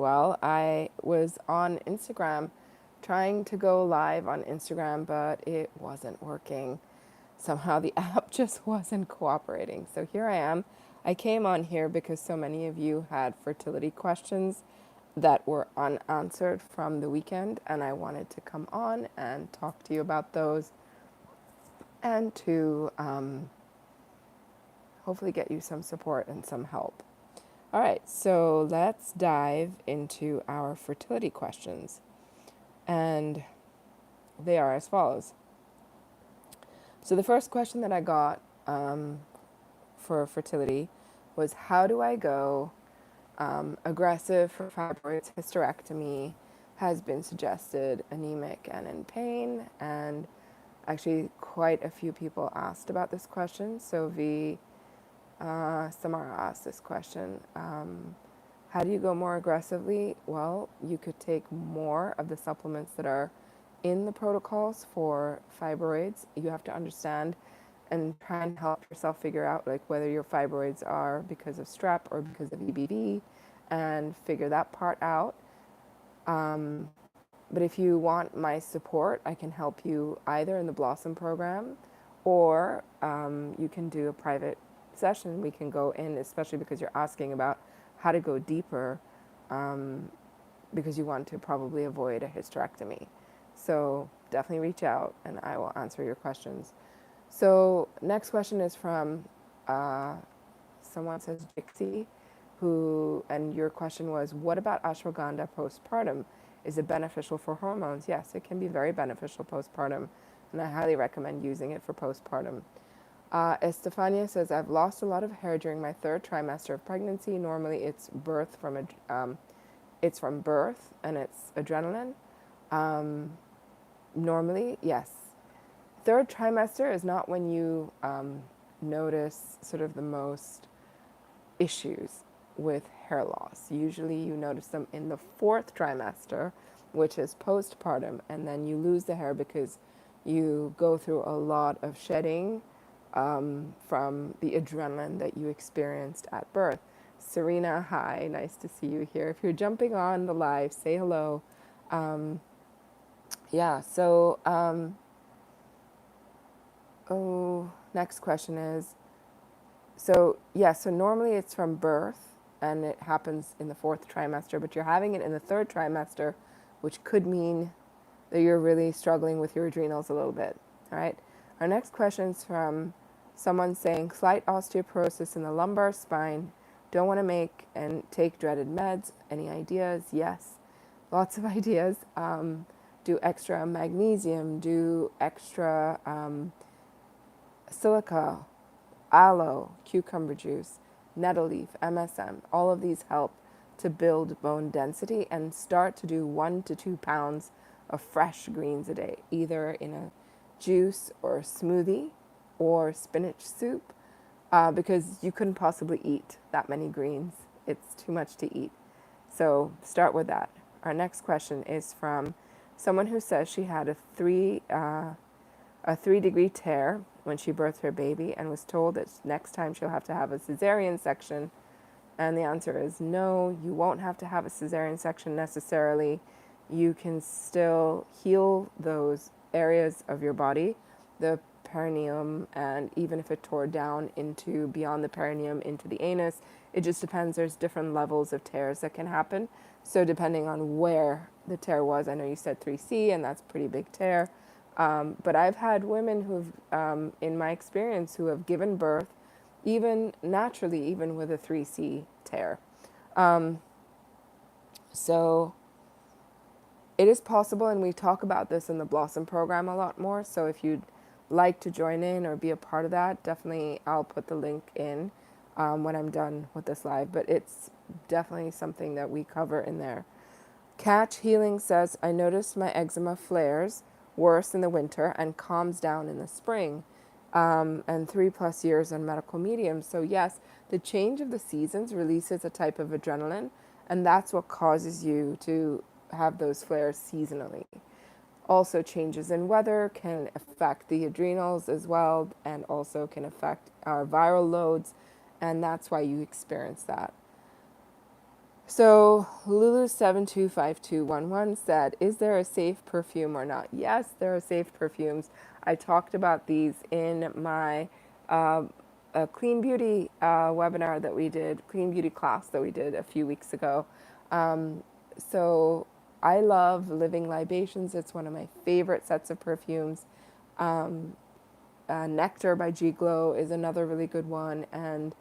well. I was on Instagram trying to go live on Instagram, but it wasn't working. Somehow the app just wasn't cooperating. So here I am. I came on here because so many of you had fertility questions that were unanswered from the weekend, and I wanted to come on and talk to you about those and to hopefully get you some support and some help. All right, so let's dive into our fertility questions. And they are as follows. So the first question that I got for fertility was, how do I go aggressive for fibroids? Hysterectomy has been suggested, anemic and in pain. And actually quite a few people asked about this question. So Samara asked this question. How do you go more aggressively? Well, you could take more of the supplements that are in the protocols for fibroids. You have to understand and try and help yourself figure out like whether your fibroids are because of strep or because of EBV, and figure that part out. But if you want my support, I can help you either in the Blossom program, or you can do a private session. We can go in, especially because you're asking about how to go deeper, because you want to probably avoid a hysterectomy. So definitely reach out and I will answer your questions. So next question is from someone says Dixie, and your question was, what about ashwagandha postpartum? Is it beneficial for hormones? Yes, it can be very beneficial postpartum, and I highly recommend using it for postpartum. Estefania says, I've lost a lot of hair during my third trimester of pregnancy. Normally it's from birth and it's adrenaline. Normally, yes. Third trimester is not when you notice sort of the most issues with hair loss. Usually you notice them in the fourth trimester, which is postpartum, and then you lose the hair because you go through a lot of shedding from the adrenaline that you experienced at birth. Serena, hi, nice to see you here. If you're jumping on the live, say hello. Next question is, so normally it's from birth and it happens in the fourth trimester, but you're having it in the third trimester, which could mean that you're really struggling with your adrenals a little bit. All right. Our next question is from someone saying, slight osteoporosis in the lumbar spine. Don't want to make and take dreaded meds. Any ideas? Yes, lots of ideas. Do extra magnesium, do extra silica, aloe, cucumber juice, nettle leaf, MSM. All of these help to build bone density, and start to do 1 to 2 pounds of fresh greens a day, either in a juice or a smoothie or spinach soup, because you couldn't possibly eat that many greens. It's too much to eat. So start with that. Our next question is from someone who says she had a 3-degree tear when she birthed her baby and was told that next time she'll have to have a cesarean section. And the answer is no, you won't have to have a cesarean section necessarily. You can still heal those areas of your body, the perineum, and even if it tore down into beyond the perineum into the anus, it just depends. There's different levels of tears that can happen. So depending on where the tear was, I know you said 3C, and that's a pretty big tear. But I've had women who've, in my experience, who have given birth, even naturally, even with a 3C tear. So it is possible, and we talk about this in the Blossom program a lot more. So if you'd like to join in or be a part of that, definitely I'll put the link in when I'm done with this live. But it's definitely something that we cover in there. Catch Healing says, I noticed my eczema flares worse in the winter and calms down in the spring, and 3+ years on medical medium. So yes, the change of the seasons releases a type of adrenaline, and that's what causes you to have those flares seasonally. Also, changes in weather can affect the adrenals as well, and also can affect our viral loads, and that's why you experience that. So Lulu725211 said, is there a safe perfume or not? Yes, there are safe perfumes. I talked about these in my uh, clean beauty webinar that we did, clean beauty class that we did a few weeks ago. So I love Living Libations. It's one of my favorite sets of perfumes. Nectar by G Glow is another really good one, and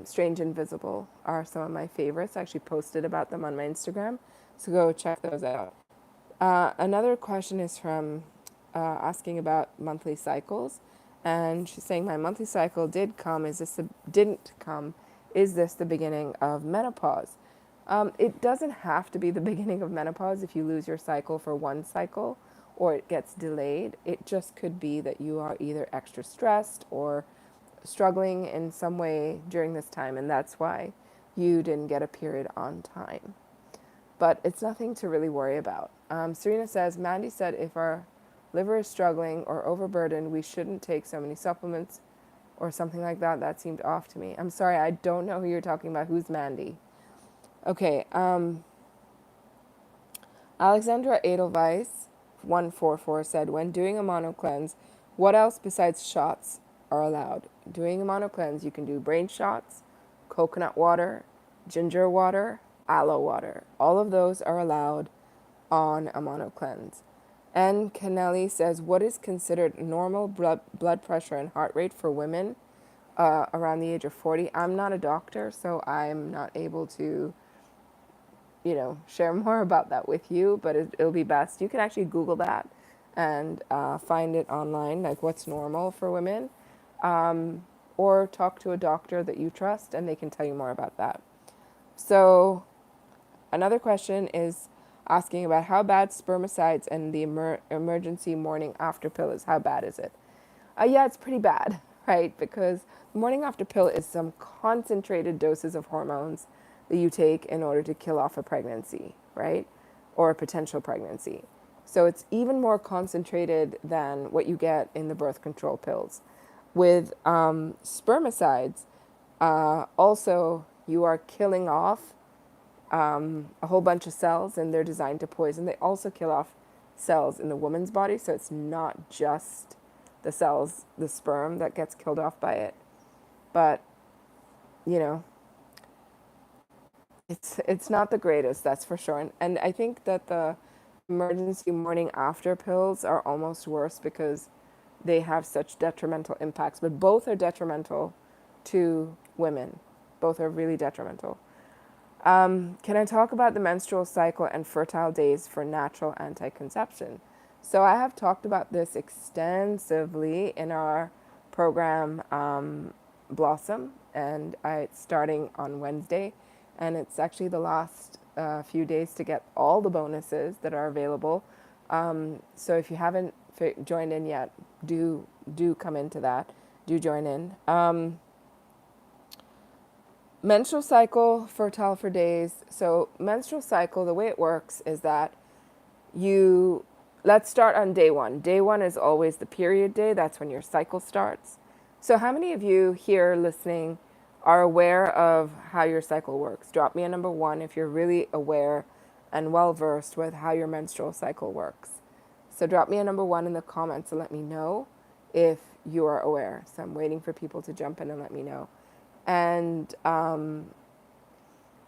Strange Invisible are some of my favorites. I actually posted about them on my Instagram, so go check those out. Another question is from asking about monthly cycles, and she's saying my monthly cycle didn't come? Is this the beginning of menopause? It doesn't have to be the beginning of menopause if you lose your cycle for one cycle or it gets delayed. It just could be that you are either extra stressed or struggling in some way during this time, and that's why you didn't get a period on time. But it's nothing to really worry about. Serena says, Mandy said if our liver is struggling or overburdened, we shouldn't take so many supplements or something like that. That seemed off to me. I'm sorry, I don't know who you're talking about. Who's Mandy? Okay, Alexandra Edelweiss, 144, said, when doing a mono cleanse, what else besides shots are allowed? Doing a mono cleanse, you can do brain shots, coconut water, ginger water, aloe water. All of those are allowed on a mono cleanse. And Kennelly says, what is considered normal blood pressure and heart rate for women around the age of 40? I'm not a doctor, so I'm not able to share more about that with you, but it'll be best. You can actually Google that and find it online, like what's normal for women, or talk to a doctor that you trust and they can tell you more about that. So another question is asking about how bad spermicides and the emergency morning after pill is. How bad is it? Yeah, it's pretty bad, right? Because the morning after pill is some concentrated doses of hormones that you take in order to kill off a pregnancy, right? Or a potential pregnancy. So it's even more concentrated than what you get in the birth control pills. With spermicides, also you are killing off a whole bunch of cells, and they're designed to poison. They also kill off cells in the woman's body, so it's not just the cells, the sperm that gets killed off by it. But, it's not the greatest, that's for sure. And I think that the emergency morning after pills are almost worse because they have such detrimental impacts. But both are detrimental to women. Both are really detrimental. Can I talk about the menstrual cycle and fertile days for natural anti-conception? So I have talked about this extensively in our program Blossom, and it's starting on Wednesday, and it's actually the last few days to get all the bonuses that are available. So if you haven't joined in yet, do come into that. Do join in. Menstrual cycle, fertile for days. So menstrual cycle, the way it works is that let's start on day one. Day one is always the period day. That's when your cycle starts. So how many of you here listening are aware of how your cycle works? Drop me a number 1 if you're really aware and well versed with how your menstrual cycle works. So drop me a number 1 in the comments and let me know if you are aware. So I'm waiting for people to jump in and let me know. And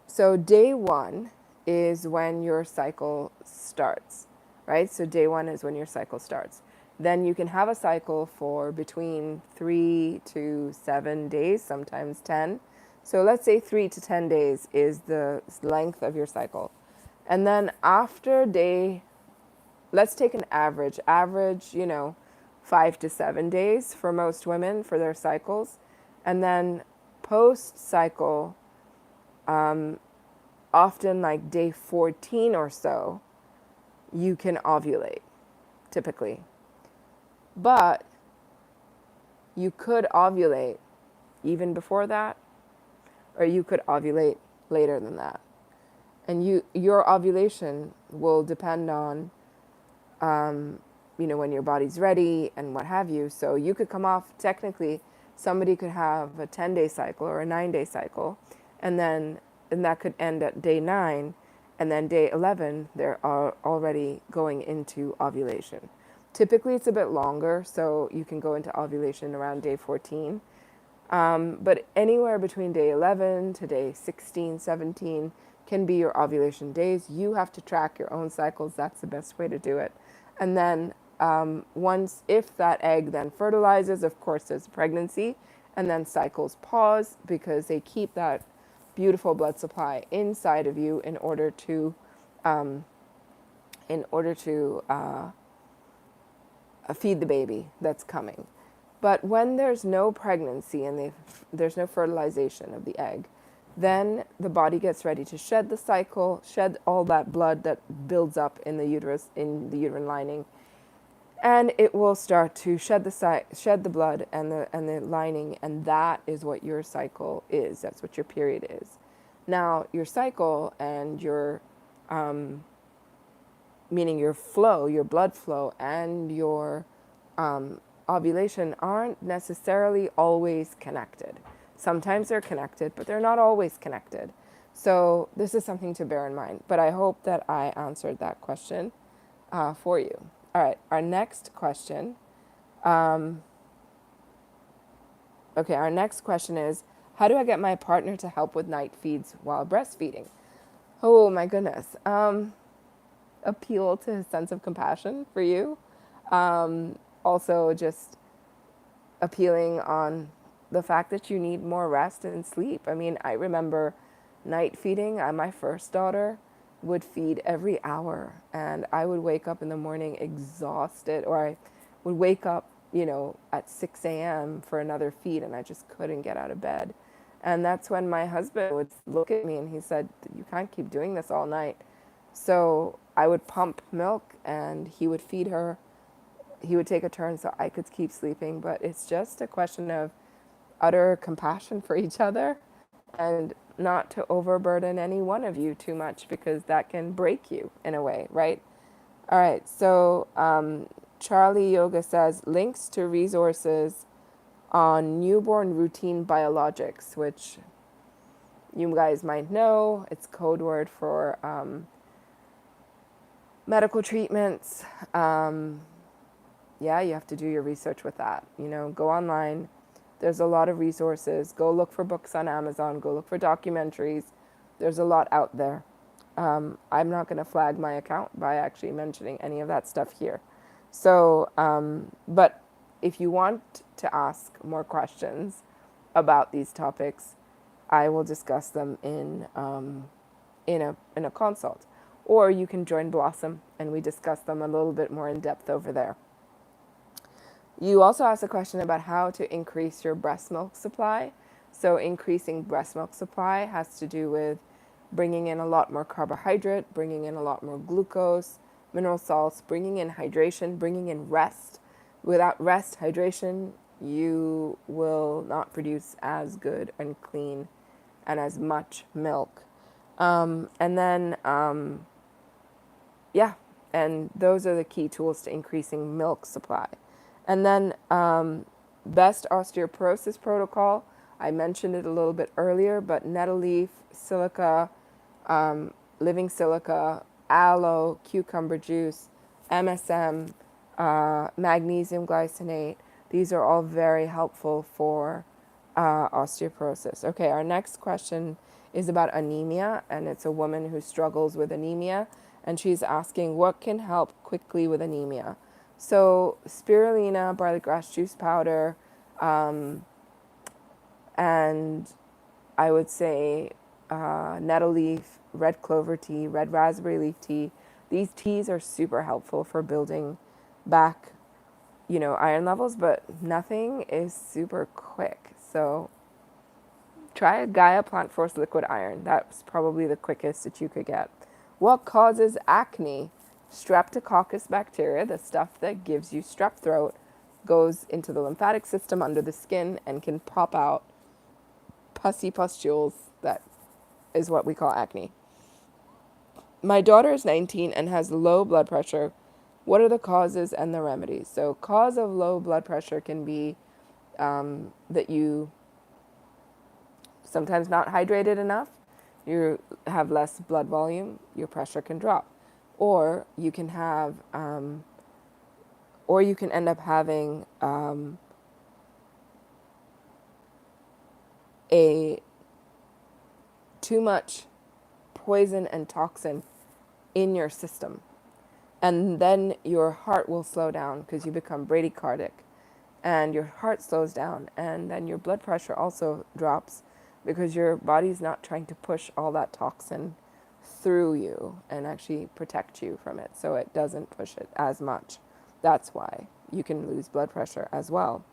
so day 1 is when your cycle starts, right? So day 1 is when your cycle starts. Then you can have a cycle for between 3 to 7 days, sometimes 10. So let's say 3 to 10 days is the length of your cycle. And then after let's take an average, 5 to 7 days for most women for their cycles. And then post-cycle, often like day 14 or so, you can ovulate, typically. But you could ovulate even before that, or you could ovulate later than that. And your ovulation will depend on, when your body's ready and what have you. So you could come off, technically, somebody could have a 10-day cycle or a 9-day cycle, and then and that could end at day 9, and then day 11 they're already going into ovulation. Typically it's a bit longer, so you can go into ovulation around day 14. But anywhere between day 11 to day 16, 17 can be your ovulation days. You have to track your own cycles. That's the best way to do it. And then once, if that egg then fertilizes, of course, there's pregnancy, and then cycles pause because they keep that beautiful blood supply inside of you in order to um, feed the baby that's coming. But when there's no pregnancy and there's no fertilization of the egg, then the body gets ready to shed the cycle, shed all that blood that builds up in the uterus, in the uterine lining, and it will start to shed the blood and the lining, and that is what your cycle is. That's what your period is. Now, your cycle and your meaning your flow, your blood flow, and your ovulation aren't necessarily always connected. Sometimes they're connected, but they're not always connected. So this is something to bear in mind. But I hope that I answered that question for you. All right, our next question. Our next question is, how do I get my partner to help with night feeds while breastfeeding? Oh my goodness. Appeal to his sense of compassion for you. Also just appealing on the fact that you need more rest and sleep. I mean, I remember night feeding. My first daughter would feed every hour, and I would wake up in the morning exhausted, or I would wake up, at 6 a.m. for another feed, and I just couldn't get out of bed. And that's when my husband would look at me and he said, "You can't keep doing this all night." So I would pump milk and he would feed her. He would take a turn so I could keep sleeping. But it's just a question of utter compassion for each other and not to overburden any one of you too much, because that can break you in a way, right? All right, so Charlie Yoga says, links to resources on newborn routine biologics, which you guys might know. It's code word for medical treatments. Yeah, you have to do your research with that. Go online. There's a lot of resources. Go look for books on Amazon. Go look for documentaries. There's a lot out there. I'm not going to flag my account by actually mentioning any of that stuff here. So, but if you want to ask more questions about these topics, I will discuss them in a consult. Or you can join Blossom and we discuss them a little bit more in depth over there. You also asked a question about how to increase your breast milk supply. So increasing breast milk supply has to do with bringing in a lot more carbohydrate, bringing in a lot more glucose, mineral salts, bringing in hydration, bringing in rest. Without rest, hydration, you will not produce as good and clean and as much milk. And those are the key tools to increasing milk supply. And then best osteoporosis protocol, I mentioned it a little bit earlier, but nettle leaf, silica, living silica, aloe, cucumber juice, MSM, magnesium glycinate, these are all very helpful for osteoporosis. Okay, our next question is about anemia, and it's a woman who struggles with anemia, and she's asking what can help quickly with anemia. So spirulina, barley grass juice powder, and I would say nettle leaf, red clover tea, red raspberry leaf tea. These teas are super helpful for building back, iron levels, but nothing is super quick. So try a Gaia Plant Force Liquid Iron. That's probably the quickest that you could get. What causes acne? Streptococcus bacteria, the stuff that gives you strep throat, goes into the lymphatic system under the skin and can pop out pussy pustules. That is what we call acne. My daughter is 19 and has low blood pressure. What are the causes and the remedies? So cause of low blood pressure can be that you sometimes not hydrated enough. you have less blood volume, your pressure can drop. Or you can have, or you can end up having a too much poison and toxin in your system. And then your heart will slow down because you become bradycardic and your heart slows down. And then your blood pressure also drops because your body's not trying to push all that toxin through you and actually protect you from it. So it doesn't push it as much. That's why you can lose blood pressure as well.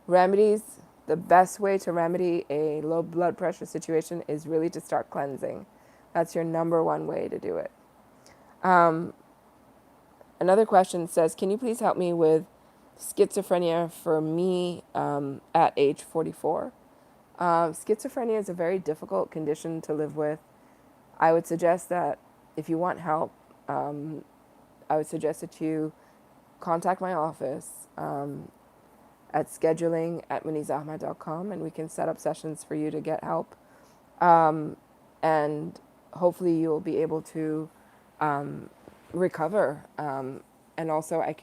Remedies, the best way to remedy a low blood pressure situation is really to start cleansing. That's your number one way to do it. Another question says, can you please help me with schizophrenia for me at age 44? Schizophrenia is a very difficult condition to live with. I would suggest that if you want help, I would suggest that you contact my office at scheduling@munizahmad.com, and we can set up sessions for you to get help. And hopefully you'll be able to recover. And also I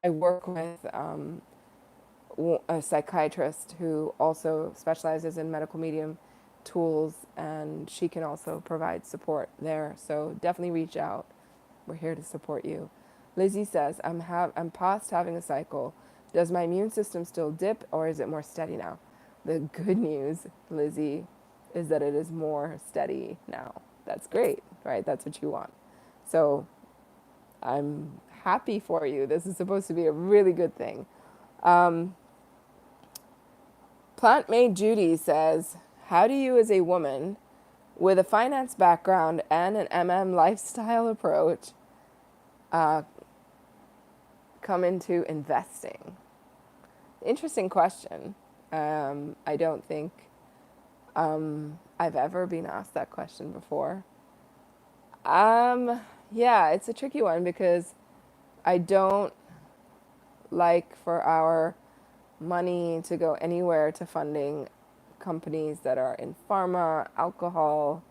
work with a psychiatrist who also specializes in medical medium tools, and she can also provide support there. So definitely reach out. We're here to support you. Lizzie says, I'm past having a cycle. Does my immune system still dip, or is it more steady now? The good news, Lizzie, is that it is more steady now. That's great, right? That's what you want. So I'm happy for you. This is supposed to be a really good thing. Plant Made Judy says, how do you as a woman with a finance background and an lifestyle approach come into investing? Interesting question. I don't think I've ever been asked that question before. Yeah, it's a tricky one because I don't like for our money to go anywhere to funding companies that are in pharma, alcohol,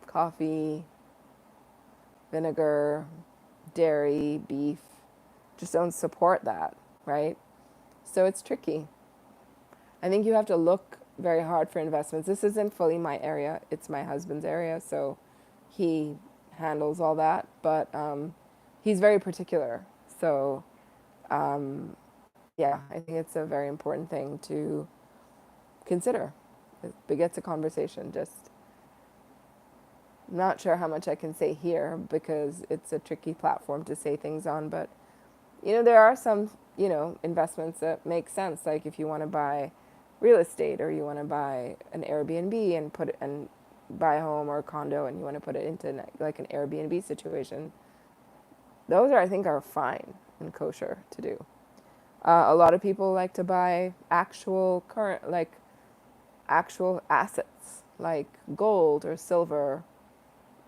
coffee, vinegar, dairy, beef. Just don't support that, right? So it's tricky. I think you have to look very hard for investments. This isn't fully my area. It's my husband's area, so he handles all that. But he's very particular. So yeah, I think it's a very important thing to consider. It begets a conversation. Just not sure how much I can say here because it's a tricky platform to say things on. But, there are some, investments that make sense. Like if you want to buy real estate, or you want to buy an Airbnb and buy a home or a condo, and you want to put it into like an Airbnb situation. Those I think are fine and kosher to do. A lot of people like to buy actual assets like gold or silver,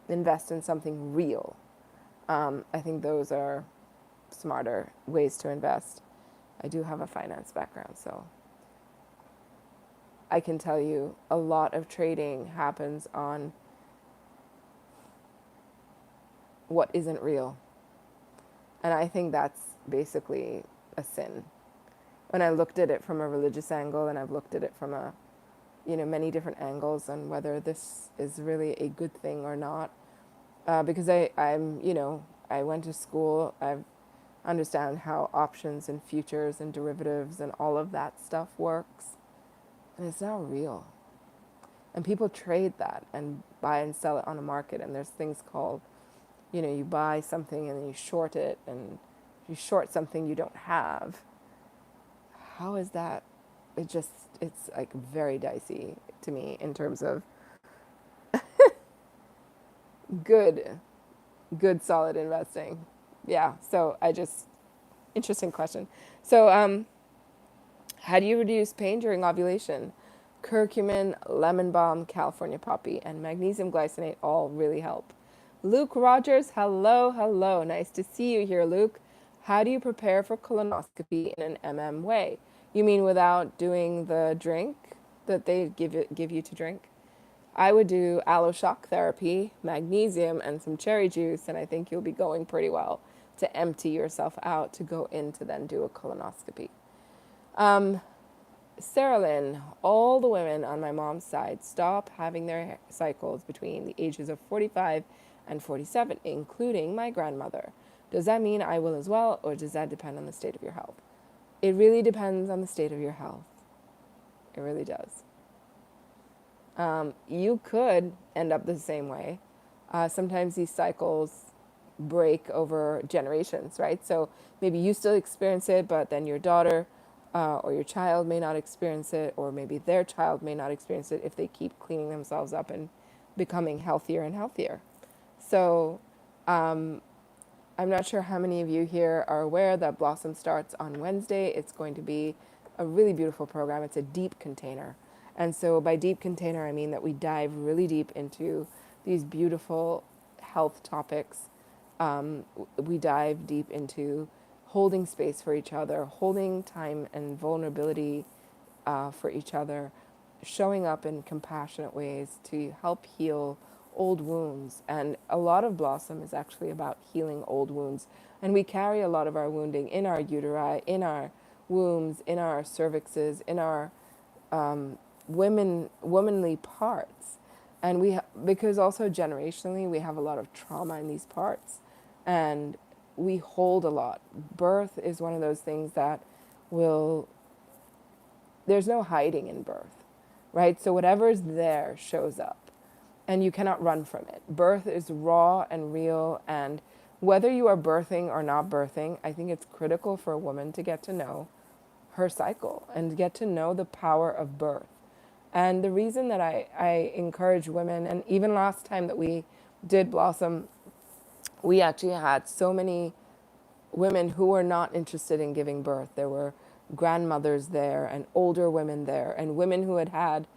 invest in something real. I think those are smarter ways to invest. I do have a finance background, so I can tell you a lot of trading happens on what isn't real. And I think that's basically a sin. When I looked at it from a religious angle, and I've looked at it from many different angles on whether this is really a good thing or not. Because I went to school, I understand how options and futures and derivatives and all of that stuff works. And it's not real. And people trade that and buy and sell it on a market. And there's things called, you buy something and then you short it, and you short something you don't have. How is that? It's like very dicey to me in terms of good solid investing. Yeah, so interesting question. So how do you reduce pain during ovulation? Curcumin, lemon balm, California poppy, and magnesium glycinate all really help. Luke Rogers, hello. Nice to see you here, Luke. How do you prepare for colonoscopy in an way? You mean without doing the drink that they give you to drink? I would do aloe shock therapy, magnesium, and some cherry juice, and I think you'll be going pretty well to empty yourself out to go in to then do a colonoscopy. Sarah Lynn, all the women on my mom's side stop having their cycles between the ages of 45 and 47, including my grandmother. Does that mean I will as well, or does that depend on the state of your health? It really depends on the state of your health. It really does. You could end up the same way. Sometimes these cycles break over generations, right? So maybe you still experience it, but then your daughter or your child may not experience it, or maybe their child may not experience it if they keep cleaning themselves up and becoming healthier and healthier. So I'm not sure how many of you here are aware that Blossom starts on Wednesday. It's going to be a really beautiful program. It's a deep container. And so by deep container, I mean that we dive really deep into these beautiful health topics. We dive deep into holding space for each other, holding time and vulnerability for each other, showing up in compassionate ways to help heal old wounds. And a lot of Blossom is actually about healing old wounds. And we carry a lot of our wounding in our uteri, in our wombs, in our cervixes, in our womanly parts. And because also generationally we have a lot of trauma in these parts, and we hold a lot. Birth is one of those things that there's no hiding in birth, right? So whatever's there shows up, and you cannot run from it. Birth is raw and real, and whether you are birthing or not birthing, I think it's critical for a woman to get to know her cycle and get to know the power of birth. And the reason that I encourage women, and even last time that we did Blossom, we actually had so many women who were not interested in giving birth. There were grandmothers there and older women there and women who had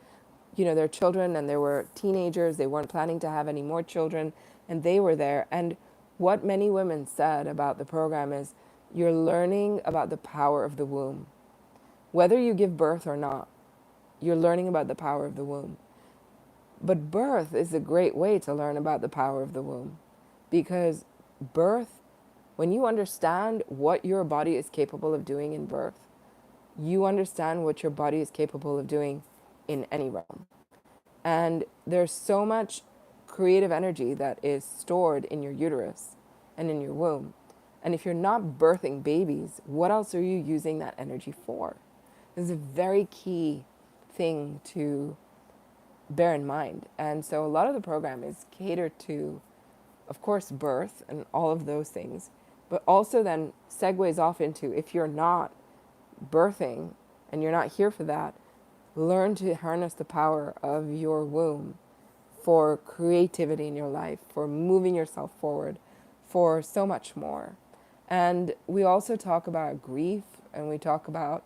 their children, and there were teenagers. They weren't planning to have any more children, and they were there. And what many women said about the program is, you're learning about the power of the womb. Whether you give birth or not, you're learning about the power of the womb. But birth is a great way to learn about the power of the womb, because birth, when you understand what your body is capable of doing in birth, you understand what your body is capable of doing in any realm. And there's so much creative energy that is stored in your uterus and in your womb. And if you're not birthing babies, what else are you using that energy for? This is a very key thing to bear in mind. And so a lot of the program is catered to, of course, birth and all of those things, but also then segues off into, if you're not birthing and you're not here for that, learn to harness the power of your womb for creativity in your life, for moving yourself forward, for so much more. And we also talk about grief, and we talk about,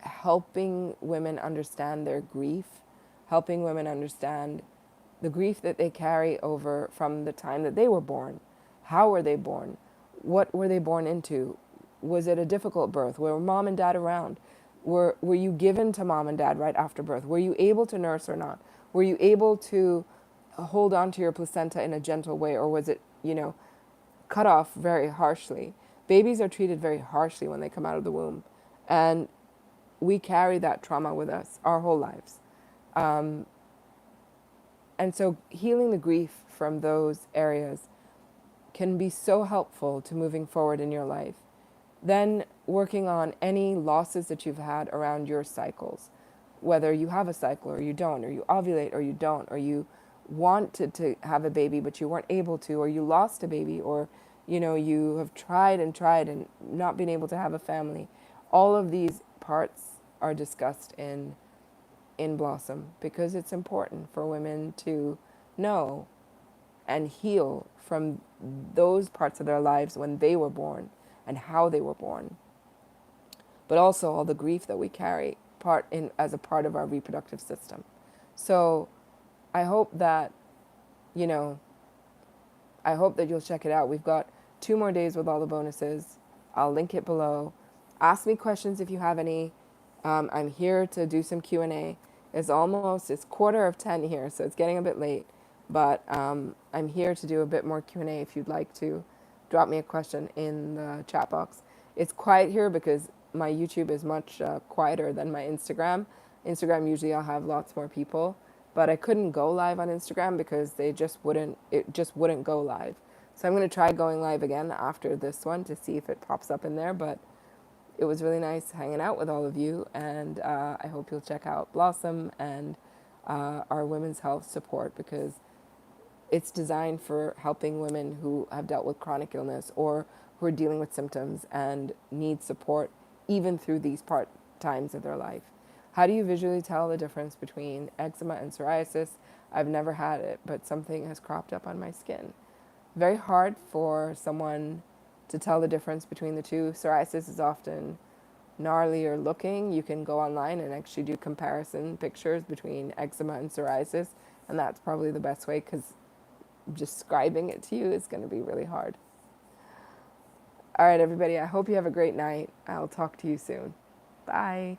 helping women understand their grief, helping women understand the grief that they carry over from the time that they were born. How were they born? What were they born into? Was it a difficult birth? Were mom and dad around? Were you given to mom and dad right after birth? Were you able to nurse or not? Were you able to hold on to your placenta in a gentle way, or was it, cut off very harshly? Babies are treated very harshly when they come out of the womb, and we carry that trauma with us our whole lives. And so healing the grief from those areas can be so helpful to moving forward in your life. Then working on any losses that you've had around your cycles, whether you have a cycle or you don't, or you ovulate or you don't, or you wanted to have a baby but you weren't able to, or you lost a baby, or you have tried and not been able to have a family. All of these parts are discussed in Blossom, because it's important for women to know and heal from those parts of their lives when they were born and how they were born, but also all the grief that we carry as a part of our reproductive system. So I hope that you'll check it out. We've got 2 more days with all the bonuses. I'll link it below. Ask me questions if you have any. I'm here to do some Q&A. It's 10:15 here, so it's getting a bit late. But I'm here to do a bit more Q&A if you'd like to drop me a question in the chat box. It's quiet here because my YouTube is much quieter than my Instagram. Instagram, usually I'll have lots more people, but I couldn't go live on Instagram because it just wouldn't go live. So I'm going to try going live again after this one to see if it pops up in there. But it was really nice hanging out with all of you, and I hope you'll check out Blossom and our women's health support, because it's designed for helping women who have dealt with chronic illness or who are dealing with symptoms and need support even through these part times of their life. How do you visually tell the difference between eczema and psoriasis? I've never had it, but something has cropped up on my skin. Very hard for someone to tell the difference between the two. Psoriasis is often gnarlier looking. You can go online and actually do comparison pictures between eczema and psoriasis, and that's probably the best way, because describing it to you is going to be really hard. All right, everybody, I hope you have a great night. I'll talk to you soon. Bye.